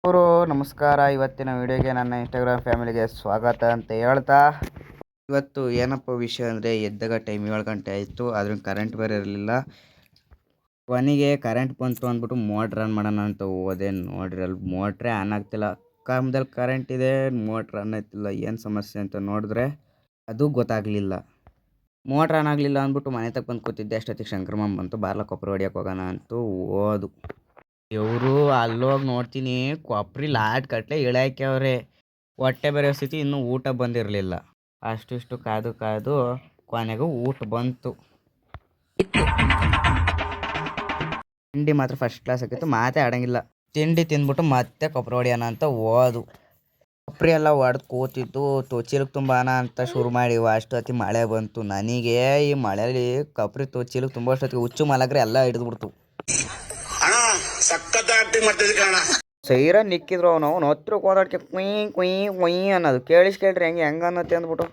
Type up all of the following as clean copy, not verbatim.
ಅವರು ನಮಸ್ಕಾರ. ಇವತ್ತಿನ ವಿಡಿಯೋಗೆ ನನ್ನ ಇನ್ಸ್ಟಾಗ್ರಾಮ್ ಫ್ಯಾಮಿಲಿಗೆ ಸ್ವಾಗತ ಅಂತ ಹೇಳ್ತಾ, ಇವತ್ತು ಏನಪ್ಪ ವಿಷಯ ಅಂದರೆ ಎದ್ದಾಗ ಟೈಮ್ 7 ಗಂಟೆ ಆಯಿತು. ಆದ್ರೂ ಕರೆಂಟ್ ಬೇರೆ ಇರಲಿಲ್ಲ. ಕೊನೆಗೆ ಕರೆಂಟ್ ಬಂತು ಅಂದ್ಬಿಟ್ಟು ಮೋಟ್ರ್ ಆನ್ ಮಾಡೋಣ ಅಂತ ಹೋದೆ. ನೋಡ್ರಿ ಅಲ್ಲಿ ಮೋಟ್ರೇ ಆನ್ ಆಗ್ತಿಲ್ಲ. ಕಾಮದಲ್ಲಿ ಕರೆಂಟ್ ಇದೆ, ಮೋಟ್ರ್ ಆನ್ ಆಗ್ತಿಲ್ಲ. ಏನು ಸಮಸ್ಯೆ ಅಂತ ನೋಡಿದ್ರೆ ಅದು ಗೊತ್ತಾಗಲಿಲ್ಲ. ಮೋಟ್ರ್ ಆನ್ ಆಗಲಿಲ್ಲ ಅಂದ್ಬಿಟ್ಟು ಮನೆ ತಕ್ಕ ಬಂದು ಕೂತಿದ್ದೆ. ಅಷ್ಟೊತ್ತಿಗೆ ಶಂಕರಮ್ಮ ಬಂತು. ಬಾರ್ಲ ಕೊಪ್ಪರ ಹೊಡಿಯೋಕೆ ಹೋಗೋಣ ಅಂತೂ ಹೋದು. ಇವರು ಅಲ್ಲೋಗಿ ನೋಡ್ತೀನಿ, ಕೊಪ್ರಿ ಲಾಟ್ ಕಟ್ಲೆ ಇಳಾಕ್ಯವ್ರೆ. ಹೊಟ್ಟೆ ಬೇರೆ ಸ್ಥಿತಿ, ಇನ್ನೂ ಊಟ ಬಂದಿರಲಿಲ್ಲ. ಅಷ್ಟಿಷ್ಟು ಕಾದು ಕೊನೆಗೂ ಊಟ ಬಂತು. ತಿಂಡಿ ಮಾತ್ರ ಫಸ್ಟ್ ಕ್ಲಾಸ್ ಆಗಿತ್ತು, ಮಾತೇ ಆಡಂಗಿಲ್ಲ. ತಿಂಡಿ ತಿಂದ್ಬಿಟ್ಟು ಮತ್ತೆ ಕೊಪ್ಪರ ಹೊಡಿಯೋಣ ಅಂತ ಹೋದು. ಕೊಪ್ರಿ ಎಲ್ಲ ಹೊಡೆದು ಕೂತಿತ್ತು. ಚೀಲಕ್ಕೆ ತುಂಬಾನ ಅಂತ ಶುರು ಮಾಡಿವ. ಅಷ್ಟೊತ್ತಿ ಮಳೆ ಬಂತು. ನನಗೆ ಈ ಮಳೆಯಲ್ಲಿ ಕೊಪ್ರಿ ಚೀಲಕ್ಕೆ ತುಂಬ ಅಷ್ಟೊತ್ತಿಗೆ ಹುಚ್ಚು ಮಲಗ್ರೆ ಎಲ್ಲ ಹಿಡಿದ್ಬಿಡ್ತು. ಸೈರ ನಿಕ್ಕಿದ್ರು ಅವನು ಹತ್ರ ಕೋದಾಡ್ಕೆ ಕುಯ್ ಅನ್ನೋದು ಕೇಳ್ರಿ ಹೆಂಗೆ ಅನ್ನತ್ತೆ ಅಂದ್ಬಿಟ್ಟು.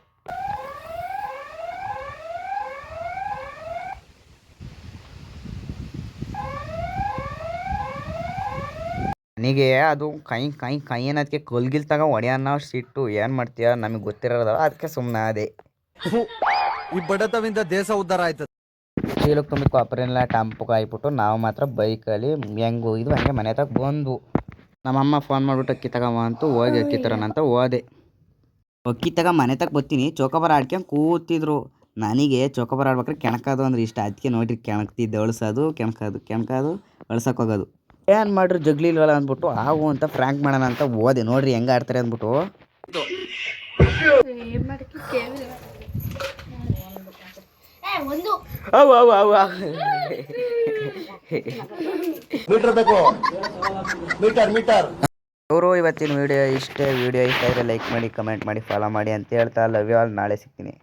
ನನಗೆ ಅದು ಕೈ ಅನ್ನೋದಕ್ಕೆ ಕಲ್ಗಿಲ್ ತಗೋ ಹೊಡೆಯನ್ನ ಸಿಟ್ಟು. ಏನು ಮಾಡ್ತೀಯ, ನಮಗೆ ಗೊತ್ತಿರೋದಲ್ಲ, ಅದಕ್ಕೆ ಸುಮ್ಮನೆ ಅದೇ. ಈ ಬಡತವಿಂದ ದೇಶ ಉದ್ಧಾರ ಆಯ್ತದೆ. ಚೀಲಕ್ಕೆ ತುಂಬಿದ ಕೊಪ್ಪರೆಲ್ಲ ಟಂಪಕ್ಕೆ ಹಾಕ್ಬಿಟ್ಟು ನಾವು ಮಾತ್ರ ಬೈಕಲ್ಲಿ ಹೆಂಗೆ ಹೋಗಿದ್ವು ಹಂಗೆ ಮನೆ ತಗ ಬಂದು. ನಮ್ಮಮ್ಮ ಫೋನ್ ಮಾಡಿಬಿಟ್ಟು ಅಕ್ಕಿ ತಗೊಂಬ ಅಂತೂ ಹೋಗಿ ಅಕ್ಕಿ ತರೋಣ ಅಂತ ಹೋದೆ. ಅಕ್ಕಿ ತಗ ಮನೆ ತಗ ಬರ್ತೀನಿ, ಚೌಕಾಬಾರ ಆಡ್ಕೊಂಡು ಕೂತಿದ್ರು. ನನಗೆ ಚೌಕಾಬಾರ ಆಡ್ಬೇಕಾದ್ರೆ ಕೆಣಕೋದು ಅಂದ್ರೆ ಇಷ್ಟ. ಅದಕ್ಕೆ ನೋಡ್ರಿ ಕೆಣಕ್ತಿದ್ದೆ, ಕೆಣಕೋದು ಅಳ್ಸಕ್ಕೆ ಹೋಗೋದು. ಏನು ಮಾಡ್ರಿ ಜಗ್ಲಿಲ್ವಲ್ಲ ಅಂದ್ಬಿಟ್ಟು ಆಗು ಅಂತ ಫ್ರ್ಯಾಂಕ್ ಮಾಡೋಣ ಅಂತ ಹೋದೆ. ನೋಡ್ರಿ ಹೆಂಗೆ ಆಡ್ತಾರೆ ಅಂದ್ಬಿಟ್ಟು. ಅವರು ಇವತ್ತಿನ ವಿಡಿಯೋ ಇಷ್ಟ ಇಷ್ಟ ಆದರೆ ಲೈಕ್ ಮಾಡಿ, ಕಮೆಂಟ್ ಮಾಡಿ, ಫಾಲೋ ಮಾಡಿ ಅಂತ ಹೇಳ್ತಾ ಲವ್ ಯು ಆಲ್. ನಾಳೆ ಸಿಗ್ತೀನಿ.